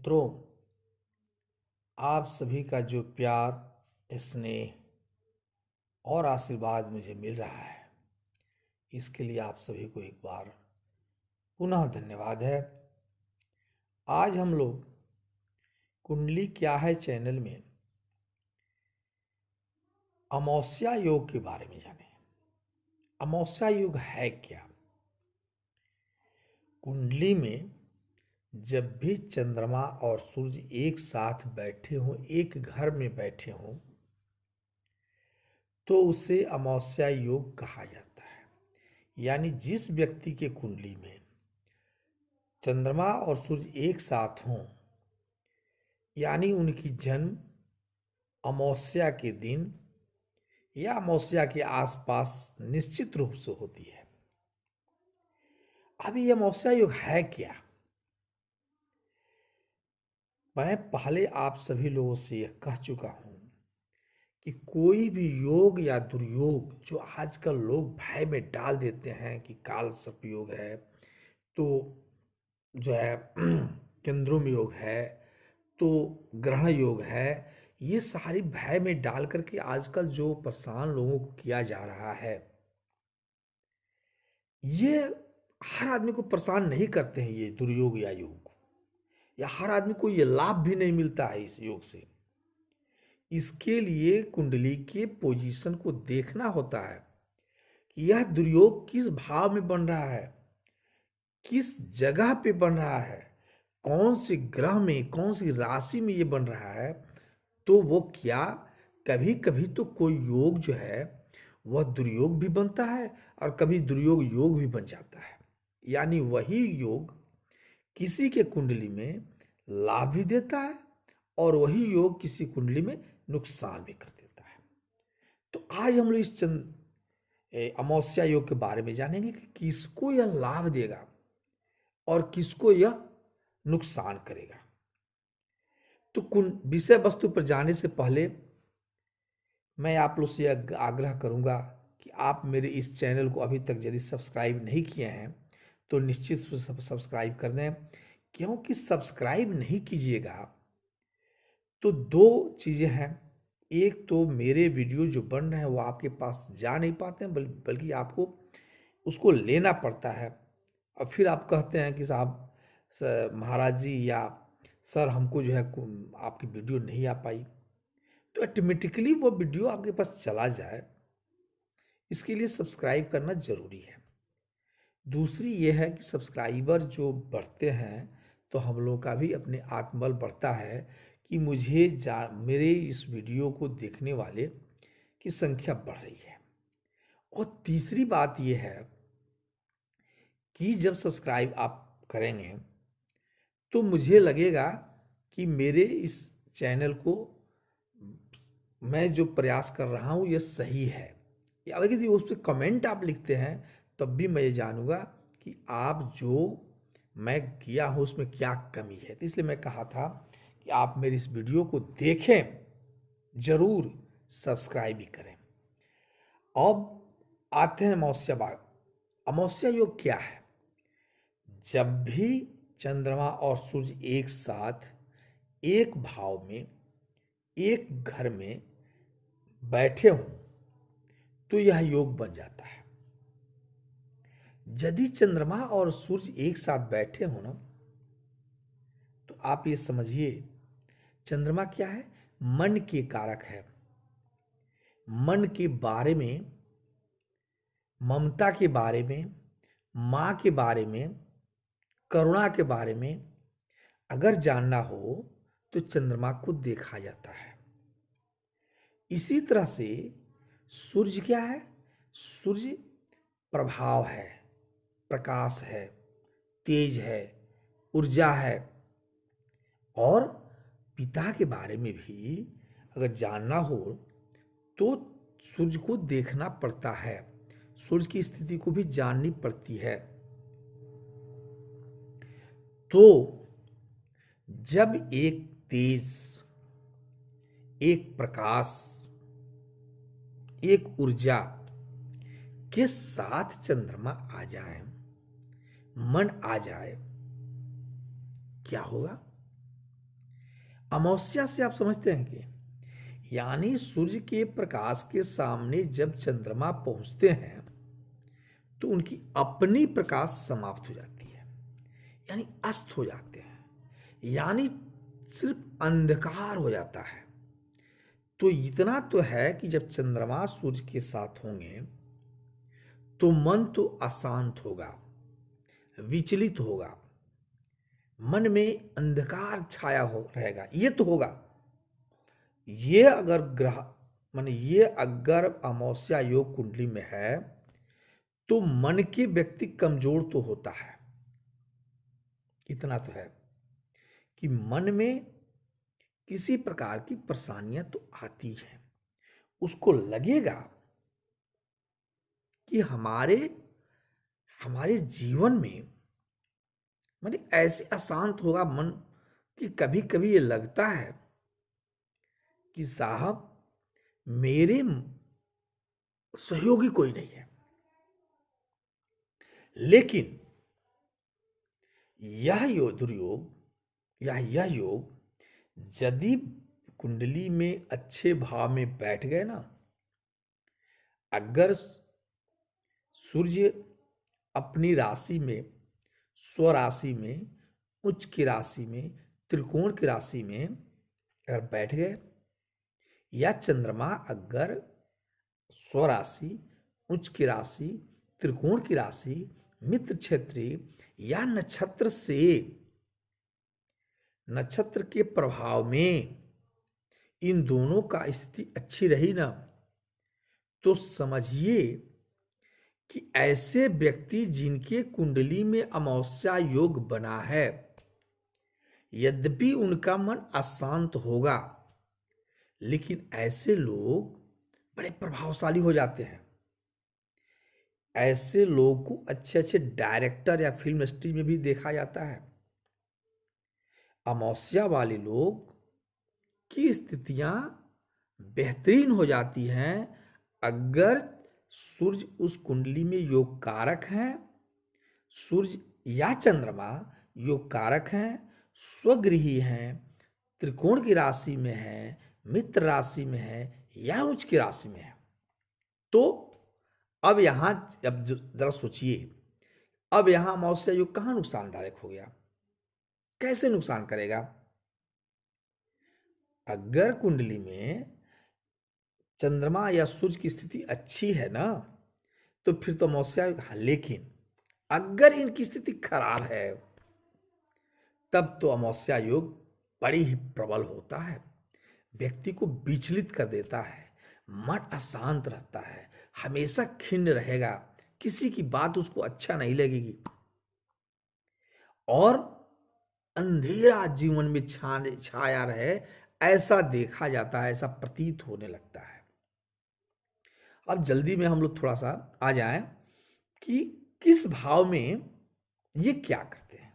मित्रों, आप सभी का जो प्यार, स्नेह और आशीर्वाद मुझे मिल रहा है, इसके लिए आप सभी को एक बार पुनः धन्यवाद है। आज हम लोग कुंडली क्या है चैनल में अमावस्या योग के बारे में जाने। अमावस्या योग है क्या? कुंडली में जब भी चंद्रमा और सूर्य एक साथ बैठे हों, एक घर में बैठे हों, तो उसे अमावस्या योग कहा जाता है। यानी जिस व्यक्ति के कुंडली में चंद्रमा और सूर्य एक साथ हों, यानी उनकी जन्म अमावस्या के दिन या अमावस्या के आसपास निश्चित रूप से होती है। अब ये अमावस्या योग है क्या? मैं पहले आप सभी लोगों से यह कह चुका हूं कि कोई भी योग या दुर्योग जो आजकल लोग भय में डाल देते हैं कि काल सर्प योग है, तो जो है केंद्रुम योग है, तो ग्रहण योग है, ये सारी भय में डाल करके आजकल जो परेशान लोगों को किया जा रहा है, ये हर आदमी को परेशान नहीं करते हैं। ये दुर्योग या योग, या हर आदमी को ये लाभ भी नहीं मिलता है इस योग से। इसके लिए कुंडली के पोजीशन को देखना होता है कि यह दुर्योग किस भाव में बन रहा है, किस जगह पे बन रहा है, कौन से ग्रह में, कौन सी राशि में ये बन रहा है। तो वो क्या, कभी कभी तो कोई योग जो है वह दुर्योग भी बनता है और कभी दुर्योग योग भी बन जाता है। यानी वही योग किसी के कुंडली में लाभ भी देता है और वही योग किसी कुंडली में नुकसान भी कर देता है। तो आज हम लोग इस अमावस्या योग के बारे में जानेंगे कि किसको यह लाभ देगा और किसको यह नुकसान करेगा। तो विषय वस्तु पर जाने से पहले मैं आप लोग से यह आग्रह करूंगा कि आप मेरे इस चैनल को अभी तक यदि सब्सक्राइब नहीं किए हैं तो निश्चित रूप से सब्सक्राइब कर दें, क्योंकि सब्सक्राइब नहीं कीजिएगा तो दो चीज़ें हैं। एक तो मेरे वीडियो जो बन रहे हैं वो आपके पास जा नहीं पाते हैं, बल्कि आपको उसको लेना पड़ता है। और फिर आप कहते हैं कि साहब महाराज जी या सर हमको जो है आपकी वीडियो नहीं आ पाई, तो ऑटोमेटिकली वो वीडियो आपके पास चला जाए, इसके लिए सब्सक्राइब करना ज़रूरी है। दूसरी ये है कि सब्सक्राइबर जो बढ़ते हैं तो हम लोगों का भी अपने आत्मबल बढ़ता है कि मेरे इस वीडियो को देखने वाले की संख्या बढ़ रही है। और तीसरी बात ये है कि जब सब्सक्राइब आप करेंगे तो मुझे लगेगा कि मेरे इस चैनल को मैं जो प्रयास कर रहा हूँ ये सही है। या यदि उस पर कमेंट आप लिखते हैं तब भी मैं ये जानूंगा कि आप जो मैं किया हूँ उसमें क्या कमी है। तो इसलिए मैं कहा था कि आप मेरी इस वीडियो को देखें, जरूर सब्सक्राइब भी करें। अब आते हैं अमावस्या योग क्या है? जब भी चंद्रमा और सूर्य एक साथ एक भाव में एक घर में बैठे हों तो यह योग बन जाता है। यदि चंद्रमा और सूर्य एक साथ बैठे हो ना, तो आप ये समझिए चंद्रमा क्या है? मन के कारक है। मन के बारे में, ममता के बारे में, माँ के बारे में, करुणा के बारे में अगर जानना हो तो चंद्रमा को देखा जाता है। इसी तरह से सूर्य क्या है? सूर्य प्रभाव है, प्रकाश है, तेज है, ऊर्जा है। और पिता के बारे में भी अगर जानना हो तो सूर्य को देखना पड़ता है, सूर्य की स्थिति को भी जाननी पड़ती है। तो जब एक तेज, एक प्रकाश, एक ऊर्जा के साथ चंद्रमा आ जाए, मन आ जाए, क्या होगा? अमावस्या से आप समझते हैं कि यानी सूर्य के प्रकाश के सामने जब चंद्रमा पहुंचते हैं तो उनकी अपनी प्रकाश समाप्त हो जाती है, यानी अस्त हो जाते हैं, यानी सिर्फ अंधकार हो जाता है। तो इतना तो है कि जब चंद्रमा सूर्य के साथ होंगे तो मन तो अशांत होगा, विचलित होगा, मन में अंधकार छाया हो रहेगा, ये तो होगा। ये अगर ग्रह माने ये अगर अमावस्या योग कुंडली में है तो मन के व्यक्ति कमजोर तो होता है। इतना तो है कि मन में किसी प्रकार की परेशानियां तो आती हैं, उसको लगेगा कि हमारे हमारे जीवन में माने ऐसे अशांत होगा मन कि कभी कभी ये लगता है कि साहब मेरे सहयोगी कोई नहीं है। लेकिन यह दुर्योग या यह योग यदि कुंडली में अच्छे भाव में बैठ गए ना, अगर सूर्य अपनी राशि में, स्वराशि में, उच्च की राशि में, त्रिकोण की राशि में अगर बैठ गए, या चंद्रमा अगर स्वराशि, उच्च की राशि, त्रिकोण की राशि, मित्र क्षेत्रीय या नक्षत्र से, नक्षत्र के प्रभाव में इन दोनों का स्थिति अच्छी रही ना, तो समझिए कि ऐसे व्यक्ति जिनके कुंडली में अमावस्या योग बना है, यद्यपि उनका मन अशांत होगा, लेकिन ऐसे लोग बड़े प्रभावशाली हो जाते हैं। ऐसे लोगों को अच्छे अच्छे डायरेक्टर या फिल्म इंडस्ट्री में भी देखा जाता है। अमावस्या वाले लोग की स्थितियां बेहतरीन हो जाती हैं अगर सूर्य उस कुंडली में योग कारक हैं, सूर्य या चंद्रमा योग कारक हैं, स्वगृही हैं, त्रिकोण की राशि में है, मित्र राशि में है या उच्च की राशि में है। तो अब यहां अब जरा सोचिए, अब यहां अमावस्या योग कहां नुकसानदायक हो गया, कैसे नुकसान करेगा? अगर कुंडली में चंद्रमा या सूर्य की स्थिति अच्छी है ना, तो फिर तो अमावस्या योग, लेकिन अगर इनकी स्थिति खराब है तब तो अमावस्या योग बड़ी ही प्रबल होता है, व्यक्ति को विचलित कर देता है, मन अशांत रहता है, हमेशा खिन्न रहेगा, किसी की बात उसको अच्छा नहीं लगेगी और अंधेरा जीवन में छाया रहे, ऐसा देखा जाता है, ऐसा प्रतीत होने लगता है। अब जल्दी में हम लोग थोड़ा सा आ जाएं कि किस भाव में ये क्या करते हैं।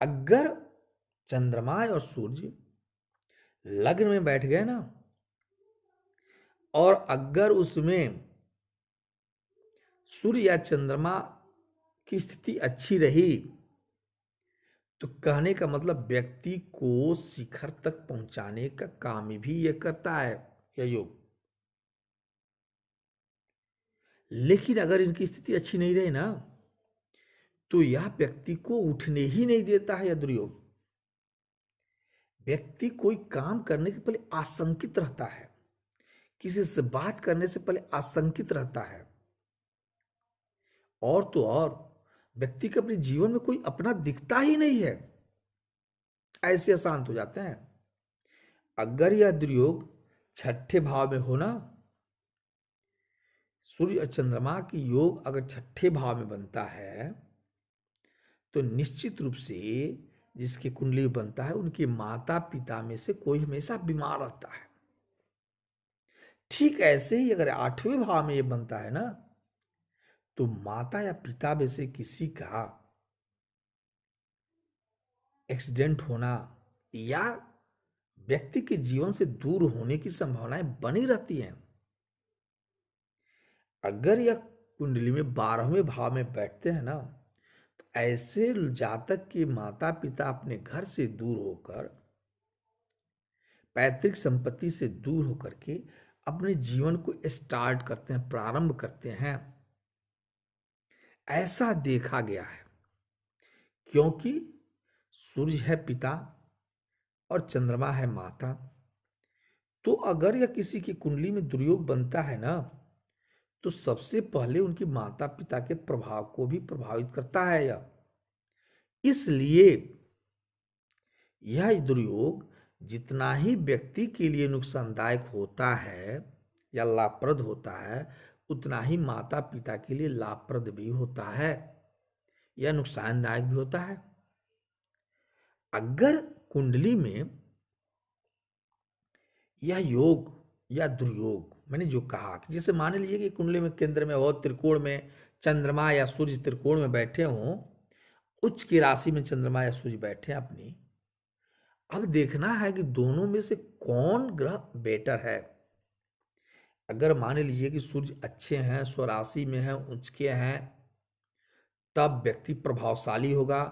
अगर चंद्रमा और सूर्य लग्न में बैठ गए ना, और अगर उसमें सूर्य या चंद्रमा की स्थिति अच्छी रही, तो कहने का मतलब व्यक्ति को शिखर तक पहुंचाने का काम भी यह करता है, यह योग। लेकिन अगर इनकी स्थिति अच्छी नहीं रही ना, तो यह व्यक्ति को उठने ही नहीं देता है यह दुर्योग। व्यक्ति कोई काम करने के पहले आशंकित रहता है, किसी से बात करने से पहले आशंकित रहता है, और तो और व्यक्ति के अपने जीवन में कोई अपना दिखता ही नहीं है, ऐसे अशांत हो जाते हैं। अगर यह दुर्योग छठे भाव में हो ना, सूर्य और चंद्रमा की योग अगर छठे भाव में बनता है, तो निश्चित रूप से जिसकी कुंडली बनता है उनके माता पिता में से कोई हमेशा बीमार रहता है। ठीक ऐसे ही अगर आठवें भाव में ये बनता है ना, तो माता या पिता में से किसी का एक्सीडेंट होना या व्यक्ति के जीवन से दूर होने की संभावनाएं बनी रहती हैं। अगर यह कुंडली में 12वें भाव में बैठते हैं ना, तो ऐसे जातक के माता पिता अपने घर से दूर होकर पैतृक संपत्ति से दूर होकर के अपने जीवन को स्टार्ट करते हैं, प्रारंभ करते हैं। ऐसा देखा गया है, क्योंकि सूर्य है पिता और चंद्रमा है माता। तो अगर या किसी की कुंडली में दुर्योग बनता है ना, तो सबसे पहले उनकी माता पिता के प्रभाव को भी प्रभावित करता है यह। इसलिए यह दुर्योग जितना ही व्यक्ति के लिए नुकसानदायक होता है या लाभप्रद होता है, उतना ही माता पिता के लिए लाभप्रद भी होता है या नुकसानदायक भी होता है। अगर कुंडली में यह योग या दुर्योग, मैंने जो कहा कि जैसे मान लीजिए कि कुंडली में केंद्र में हो, त्रिकोण में चंद्रमा या सूर्य त्रिकोण में बैठे हों, उच्च की राशि में चंद्रमा या सूर्य बैठे अपनी, अब देखना है कि दोनों में से कौन ग्रह बेटर है। अगर मान लीजिए कि सूर्य अच्छे हैं, स्वराशि में हैं, उच्च के हैं, तब व्यक्ति प्रभावशाली होगा,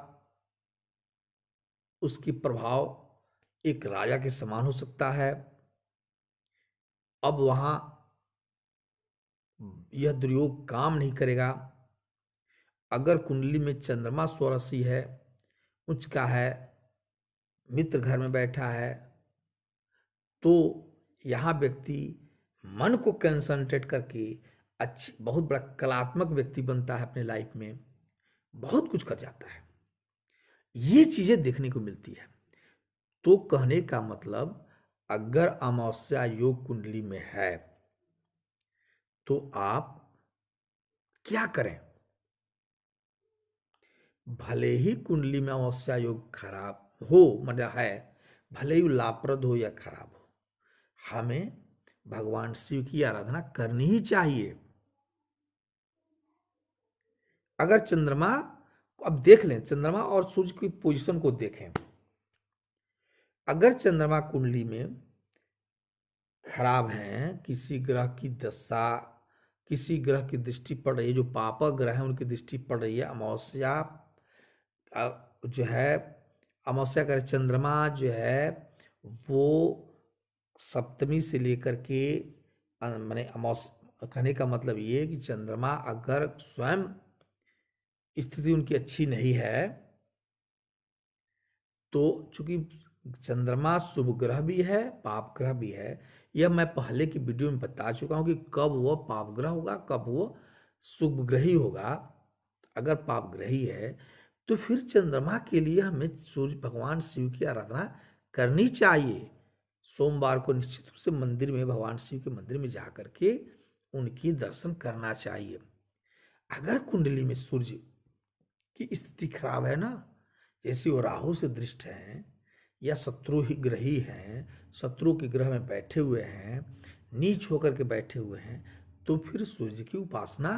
उसकी प्रभाव एक राजा के समान हो सकता है। अब वहां यह दुर्योग काम नहीं करेगा। अगर कुंडली में चंद्रमा स्वराशि है, उच्च का है, मित्र घर में बैठा है, तो यहाँ व्यक्ति मन को कंसंट्रेट करके अच्छी बहुत बड़ा कलात्मक व्यक्ति बनता है, अपने लाइफ में बहुत कुछ कर जाता है। ये चीजें देखने को मिलती है। तो कहने का मतलब, अगर अमावस्या योग कुंडली में है तो आप क्या करें? भले ही कुंडली में अमावस्या योग खराब हो, मतलब है, भले ही लाभप्रद हो या खराब हो, हमें भगवान शिव की आराधना करनी ही चाहिए। अगर चंद्रमा, अब देख लें, चंद्रमा और सूर्य की पोजीशन को देखें। अगर चंद्रमा कुंडली में खराब है, किसी ग्रह की दशा, किसी ग्रह की दृष्टि पड़ रही है, जो पापक ग्रह है उनकी दृष्टि पड़ रही है, अमावस्या जो है, अमावस्या का चंद्रमा जो है वो सप्तमी से लेकर के, माने अमावस्या कहने का मतलब ये कि चंद्रमा अगर स्वयं स्थिति उनकी अच्छी नहीं है, तो चूंकि चंद्रमा शुभ ग्रह भी है, पाप ग्रह भी है, यह मैं पहले की वीडियो में बता चुका हूं कि कब वो पाप ग्रह होगा, कब वो शुभ ग्रही होगा। अगर पाप ग्रही है तो फिर चंद्रमा के लिए हमें सूर्य भगवान शिव की आराधना करनी चाहिए। सोमवार को निश्चित रूप से मंदिर में, भगवान शिव के मंदिर में जा करके उनकी दर्शन करना चाहिए। अगर कुंडली में सूर्य की स्थिति खराब है ना, जैसे वो राहु से दृष्ट हैं या शत्रु ही ग्रही हैं, शत्रु के ग्रह में बैठे हुए हैं, नीच होकर के बैठे हुए हैं, तो फिर सूर्य की उपासना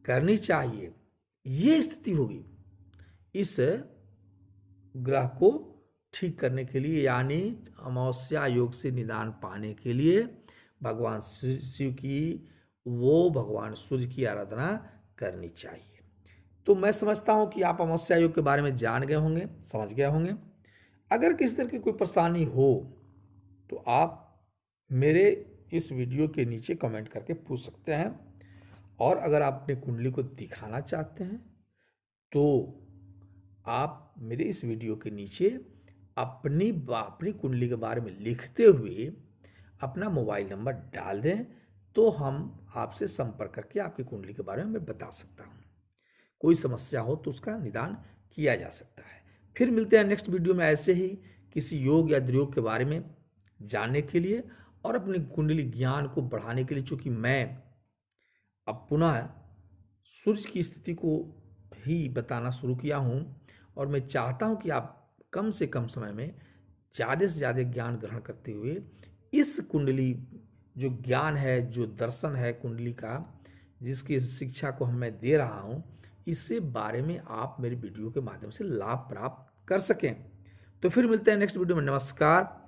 करनी चाहिए। ये स्थिति होगी इस ग्रह को ठीक करने के लिए, यानी अमावस्या योग से निदान पाने के लिए भगवान शिव की, वो भगवान सूर्य की आराधना करनी चाहिए। तो मैं समझता हूं कि आप अमावस्या योग के बारे में जान गए होंगे, समझ गए होंगे। अगर किसी तरह की कोई परेशानी हो तो आप मेरे इस वीडियो के नीचे कमेंट करके पूछ सकते हैं। और अगर आप अपनी कुंडली को दिखाना चाहते हैं तो आप मेरे इस वीडियो के नीचे अपनी कुंडली के बारे में लिखते हुए अपना मोबाइल नंबर डाल दें, तो हम आपसे संपर्क करके आपकी कुंडली के बारे में मैं बता सकता हूँ। कोई समस्या हो तो उसका निदान किया जा सकता है। फिर मिलते हैं नेक्स्ट वीडियो में ऐसे ही किसी योग या दुर्योग के बारे में जानने के लिए और अपनी कुंडली ज्ञान को बढ़ाने के लिए। चूंकि मैं अब पुनः सूर्य की स्थिति को ही बताना शुरू किया हूँ और मैं चाहता हूँ कि आप कम से कम समय में ज़्यादा से ज़्यादा ज्ञान ग्रहण करते हुए इस कुंडली जो ज्ञान है, जो दर्शन है कुंडली का, जिसकी शिक्षा को मैं दे रहा हूँ, इससे बारे में आप मेरी वीडियो के माध्यम से लाभ प्राप्त कर सकें। तो फिर मिलते हैं नेक्स्ट वीडियो में। नमस्कार।